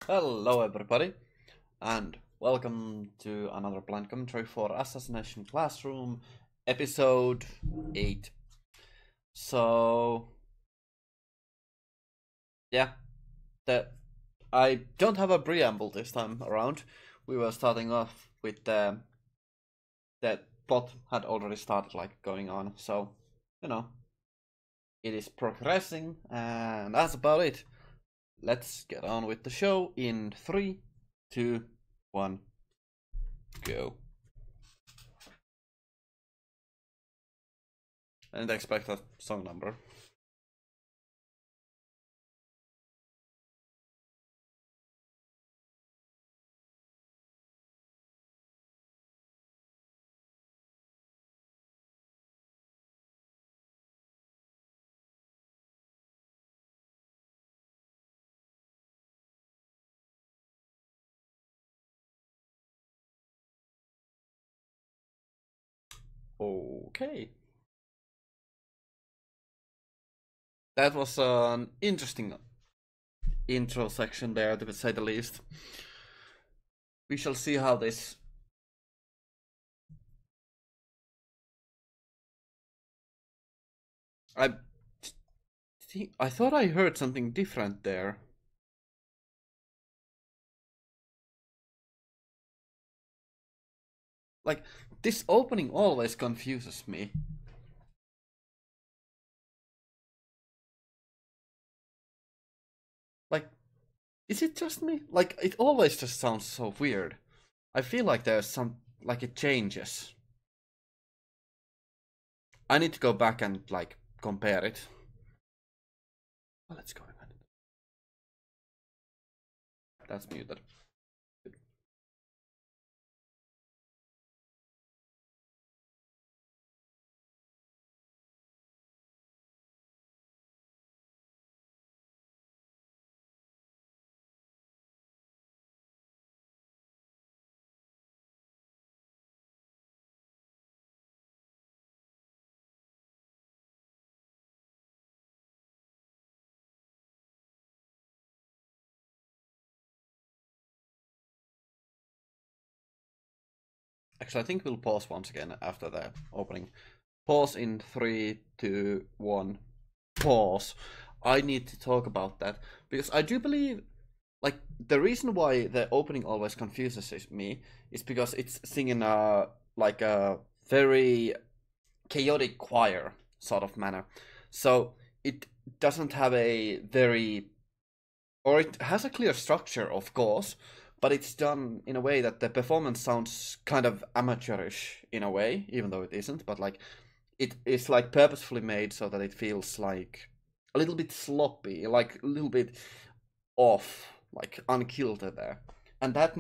Hello everybody, and welcome to another blind commentary for Assassination Classroom, episode 8. So, yeah, the, I don't have a preamble this time around. We were starting off with the plot had already started going on, so, you know, it is progressing, and that's about it. Let's get on with the show in 3, 2, 1, go. And expect a song number. Okay. That was an interesting intro section there, to say the least. We shall see how this. I I thought I heard something different there. Like, this opening always confuses me. Like, is it just me? Like, it always just sounds so weird. I feel like there's some. Like, it changes. I need to go back and, compare it. Oh, let's go. That's muted. Actually, I think we'll pause once again after that opening. Pause in 3, 2, 1. Pause. I need to talk about that because I do believe, the reason why the opening always confuses me is because it's singing a very chaotic choir sort of manner. So it doesn't have a very, or it has a clear structure, of course, but it's done in a way that the performance sounds kind of amateurish in a way, even though it isn't. But it is purposefully made so that it feels like a little bit sloppy, like a little bit off, like unkilted there. And that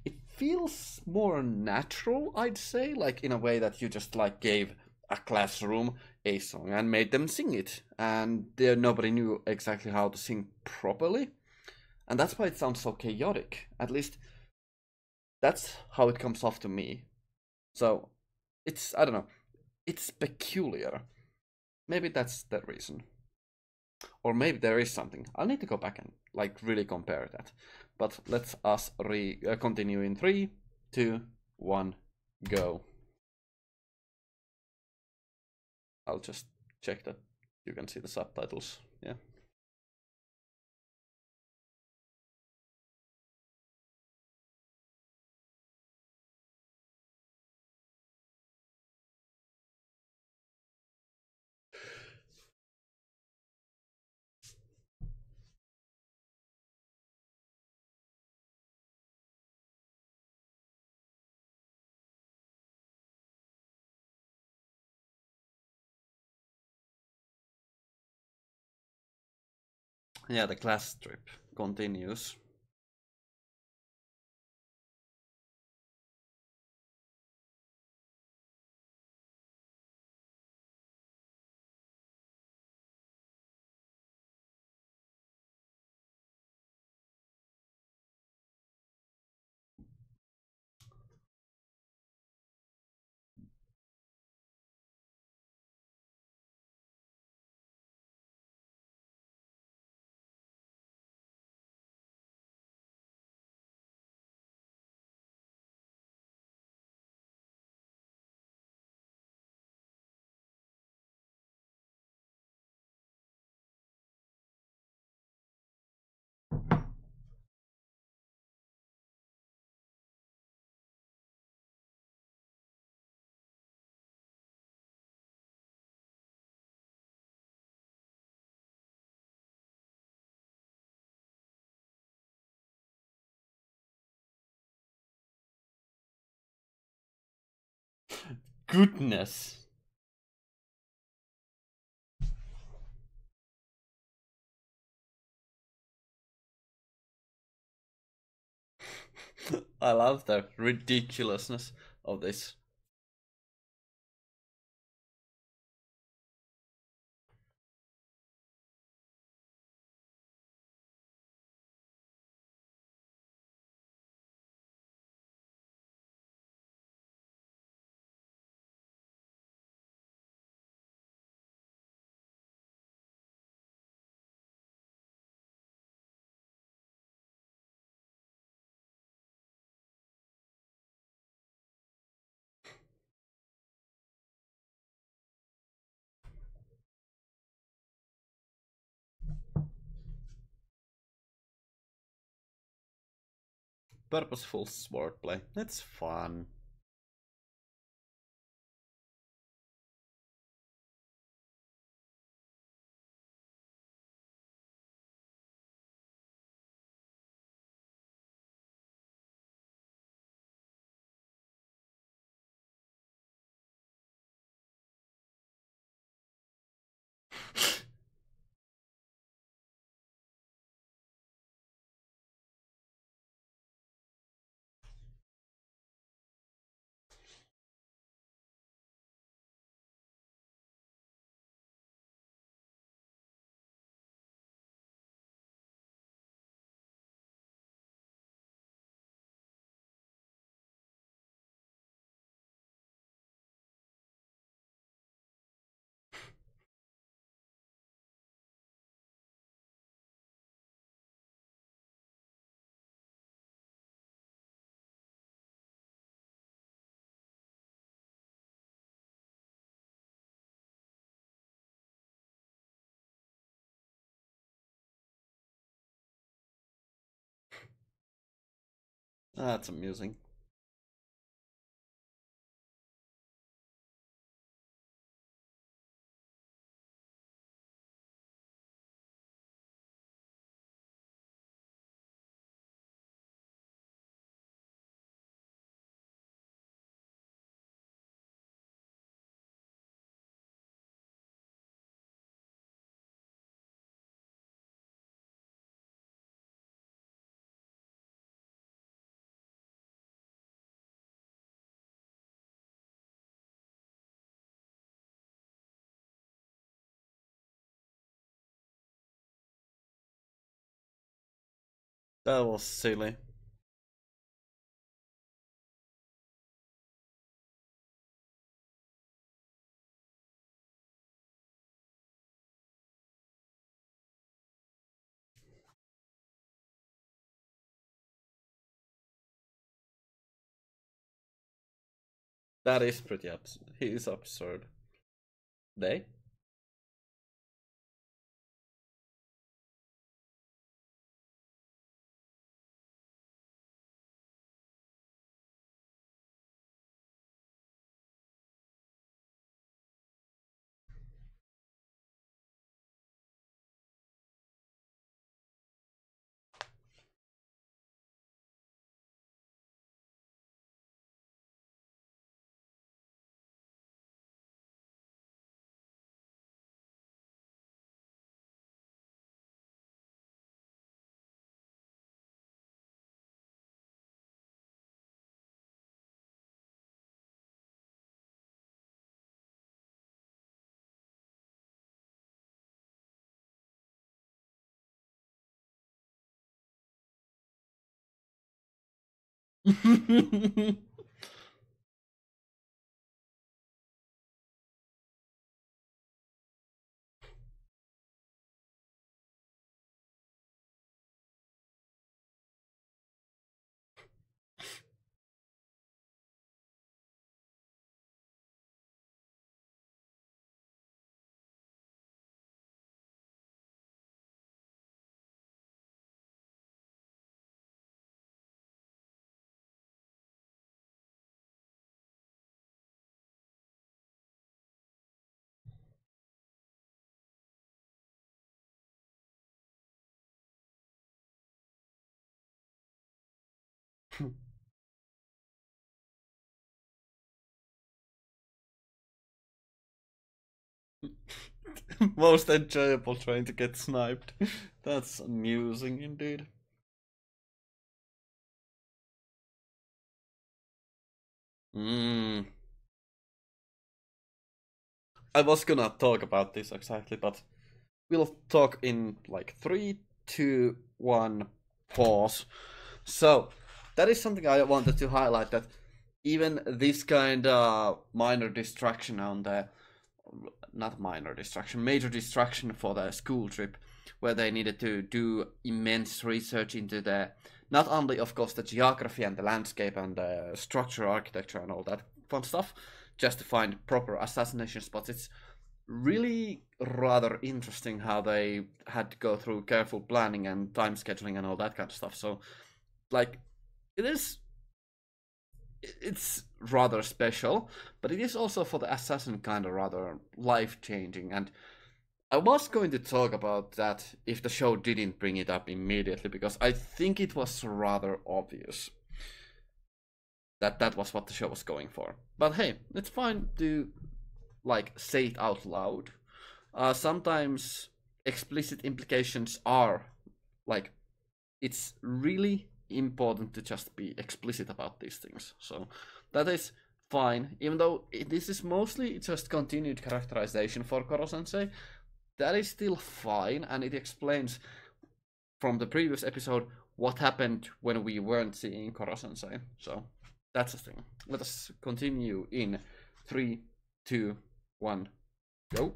it feels more natural, I'd say, like in a way that you just gave a classroom a song and made them sing it, and there nobody knew exactly how to sing properly, and that's why it sounds so chaotic. At least that's how it comes off to me. So it's, I don't know, it's peculiar. Maybe that's the reason. Or maybe there is something. I'll need to go back and really compare that. But let's us continue in 3, 2, 1, go. I'll just check that you can see the subtitles. Yeah. Yeah, the class trip continues. Goodness. I love the ridiculousness of this. Purposeful swordplay. It's fun. That's amusing. That was silly. That is pretty absurd. He is absurd. They? Most enjoyable trying to get sniped. That's amusing indeed. Mm. I was gonna talk about this exactly, but we'll talk in like three, two, one, pause. So that is something I wanted to highlight, that even this kind of minor distraction on the, not minor distraction, major distraction for the school trip, where they needed to do immense research into the, not only of course the geography and the landscape and the structure, architecture and all that fun stuff, just to find proper assassination spots. It's really rather interesting how they had to go through careful planning and time scheduling and all that kind of stuff. So like, it is, it's rather special, but it is also for the assassin kind of rather life changing. And I was going to talk about that if the show didn't bring it up immediately, because I think it was rather obvious that that was what the show was going for. But hey, it's fine to like say it out loud. Sometimes explicit implications are like, it's really important to just be explicit about these things. So that is fine, even though this is mostly just continued characterization for Koro Sensei. That is still fine, and it explains from the previous episode what happened when we weren't seeing Koro Sensei. So that's the thing. Let us continue in 3, 2, 1, go.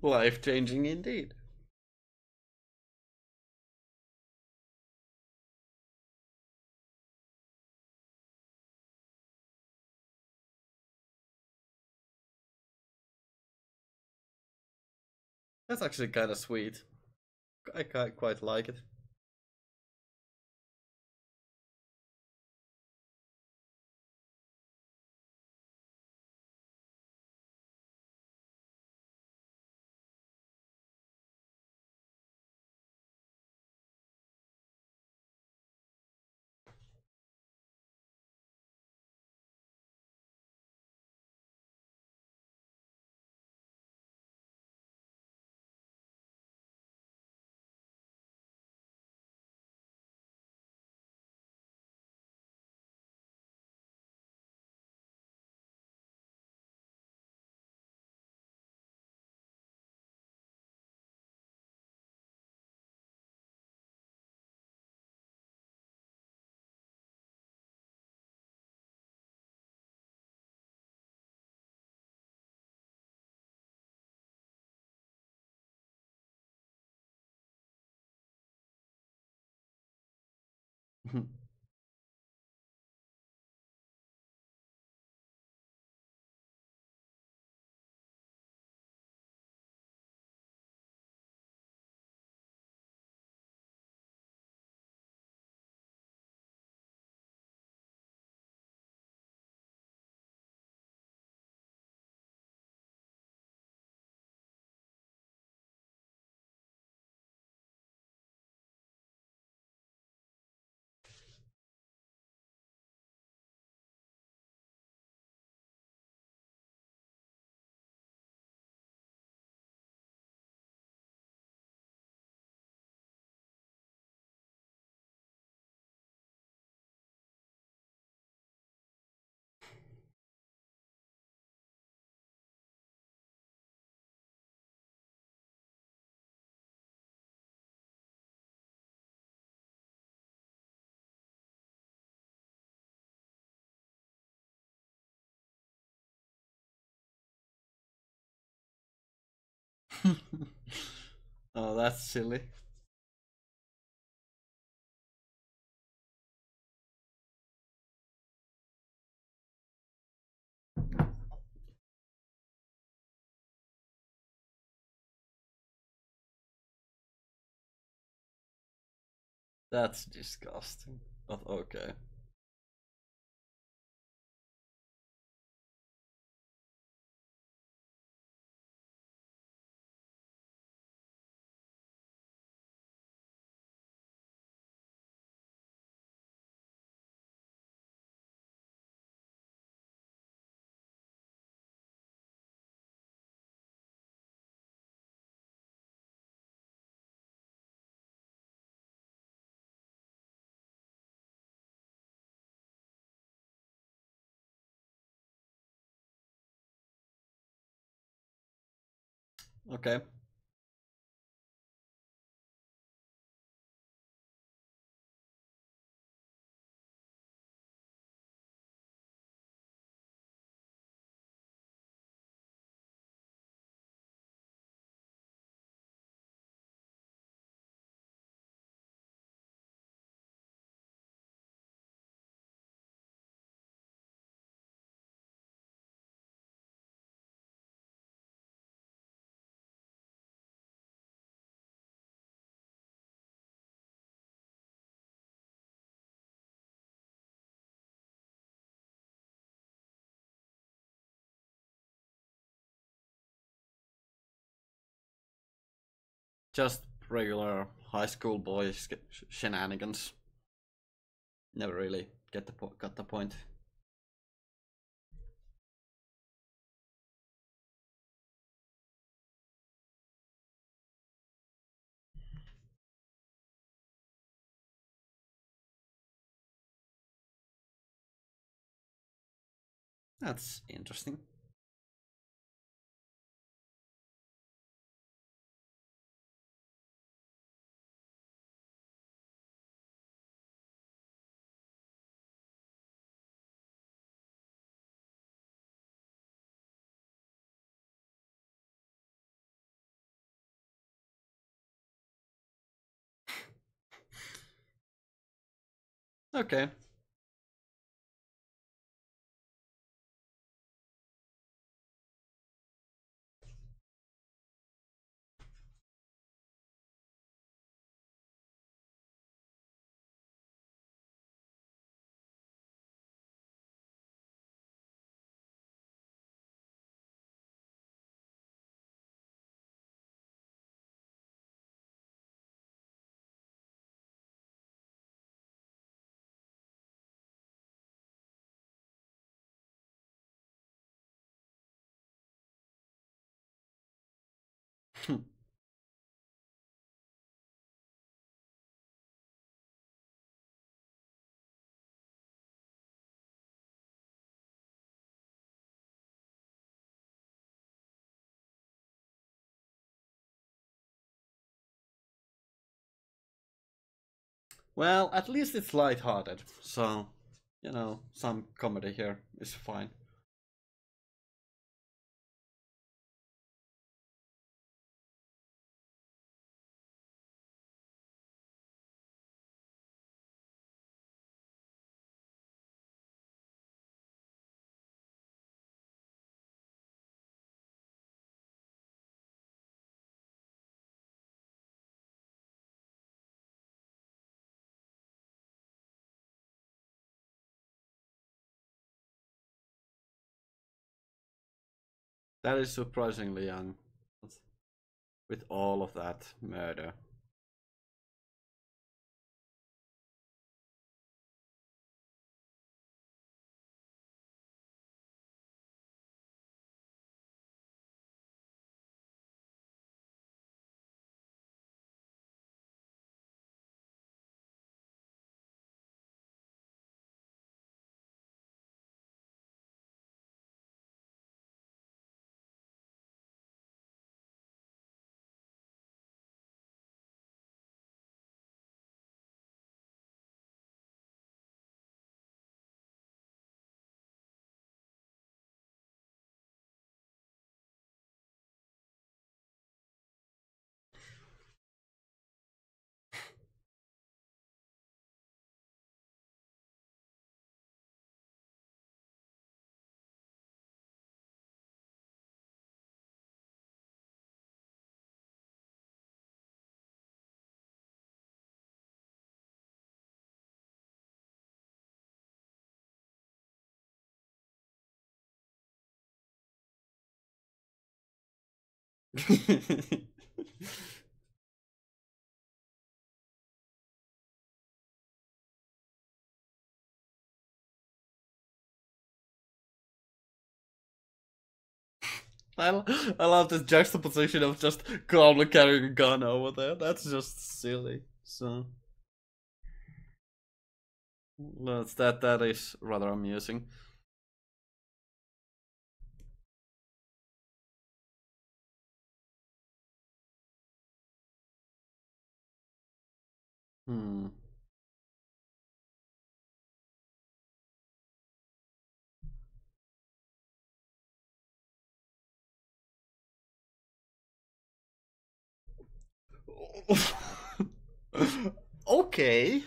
Life changing indeed. That's actually kind of sweet. I quite like it. Oh, that's silly. That's disgusting. But okay. Okay. Just regular high school boys shenanigans. Never really got the point. That's interesting. Okay. Well, at least it's light-hearted, so some comedy here is fine. That is surprisingly young, with all of that murder. I love this juxtaposition of just calmly carrying a gun over there. That's just silly. So that is rather amusing. Hmm. Okay.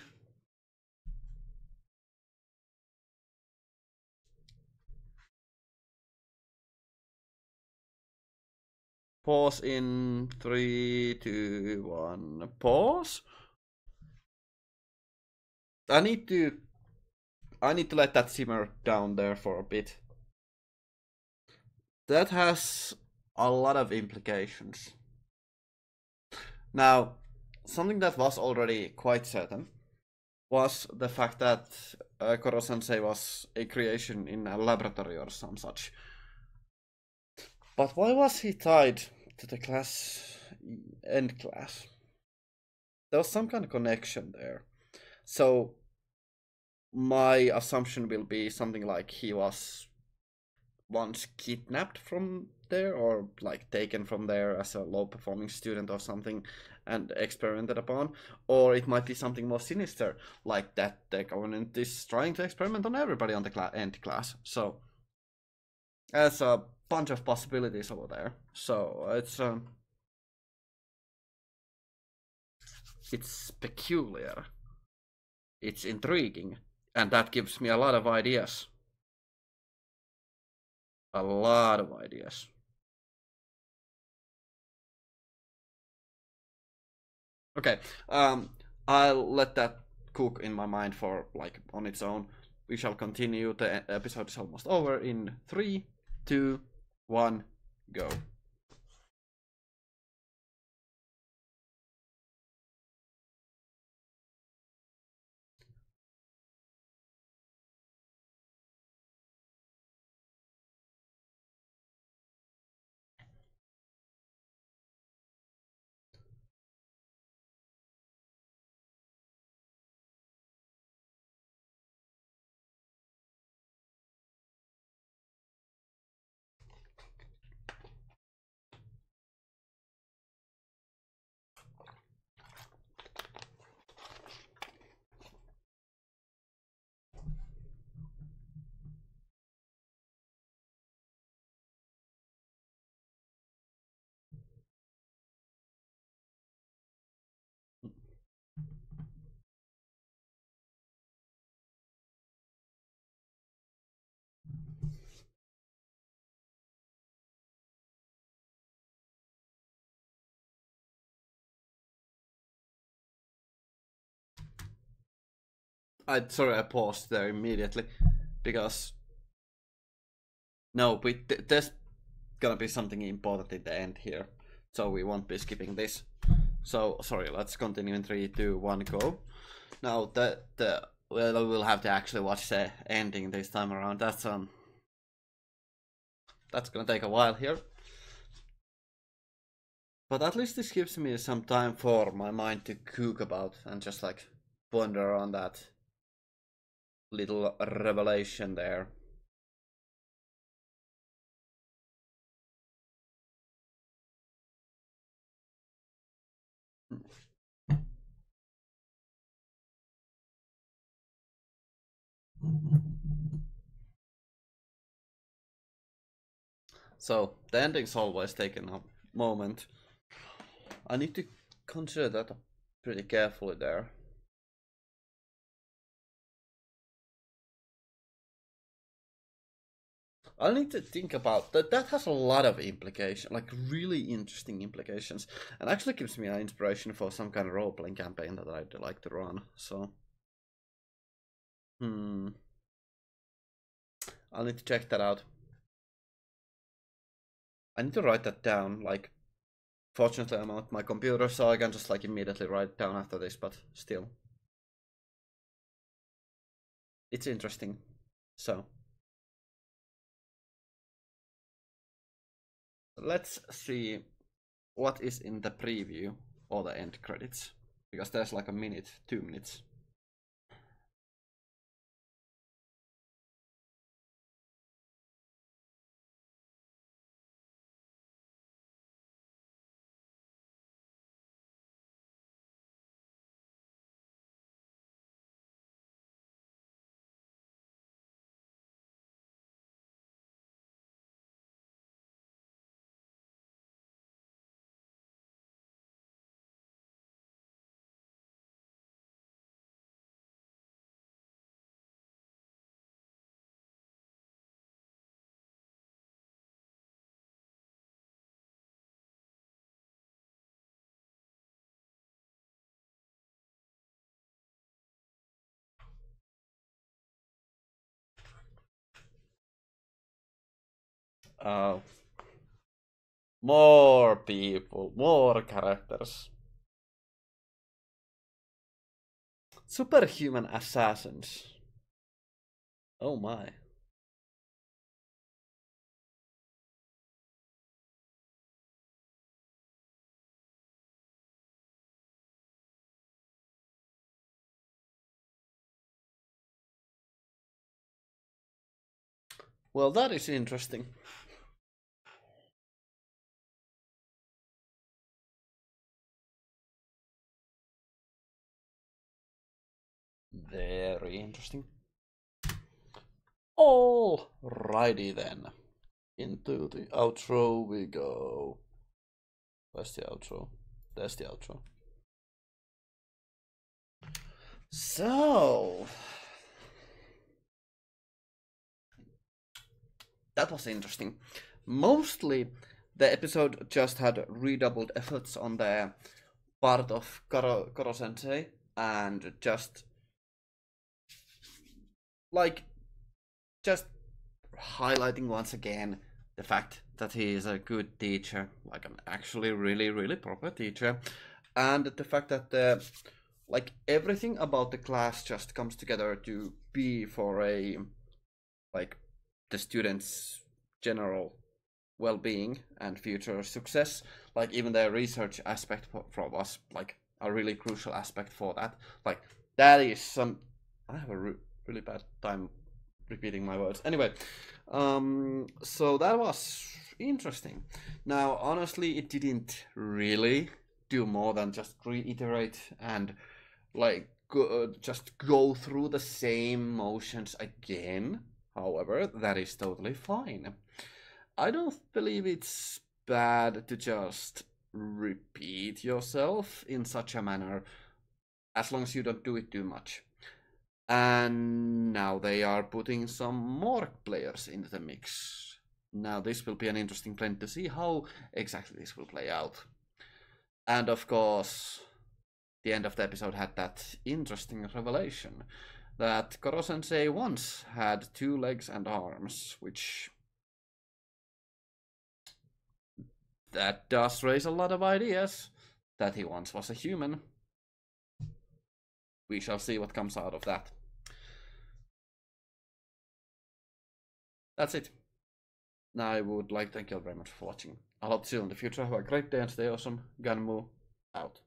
Pause in 3, 2, 1. Pause. I need to let that simmer down there for a bit. That has a lot of implications. Now, something that was already quite certain was the fact that Koro-sensei was a creation in a laboratory or some such. But why was he tied to the end class? There was some kind of connection there. So my assumption will be something like he was once kidnapped from there or like taken from there as a low performing student or something and experimented upon, or it might be something more sinister like that the government is trying to experiment on everybody on the end class. So there's a bunch of possibilities over there. So it's peculiar, it's intriguing, and that gives me a lot of ideas. A lot of ideas. Okay, I'll let that cook in my mind for like on its own. We shall continue. The episode is almost over in 3, 2, 1, go. I paused there immediately because no, there's gonna be something important in the end here, so we won't be skipping this. So sorry, let's continue in 3, 2, 1, go. Now the well, we'll have to actually watch the ending this time around. That's gonna take a while here. But at least this gives me some time for my mind to cook about and just like ponder on that little revelation there. So the ending's always taken a moment. I need to consider that pretty carefully there. I need to think about that. That has a lot of implications, like really interesting implications, and actually gives me an inspiration for some kind of role playing campaign that I'd like to run. So, I'll need to check that out. I need to write that down, like Fortunately, I'm at my computer, so I can just like immediately write it down after this, but still. It's interesting. So, let's see what is in the preview or the end credits. Because there's like a minute, 2 minutes. Uh, More people, more characters. Superhuman assassins. Oh my. Well, that is interesting. Very interesting. Alrighty then. Into the outro we go. Where's the outro? There's the outro. So, that was interesting. Mostly, the episode just had redoubled efforts on the part of Koro Sensei and just like just highlighting once again the fact that he is a good teacher, like an actually really proper teacher, and the fact that like everything about the class just comes together to be for a like the students' general well-being and future success. Like even the research aspect for was like a really crucial aspect for that. Like that is some. I have a really bad time repeating my words. Anyway, so that was interesting. Now, honestly, it didn't really do more than just reiterate and like just go through the same motions again. However, that is totally fine. I don't believe it's bad to just repeat yourself in such a manner as long as you don't do it too much. And now they are putting some more players into the mix. Now this will be an interesting blend to see how exactly this will play out. And of course, the end of the episode had that interesting revelation that Koro-sensei once had 2 legs and arms, which that does raise a lot of ideas that he once was a human. We shall see what comes out of that. That's it. Now I would like to thank you all very much for watching. I hope to see you in the future. Have a great day and stay awesome. Ganmu out.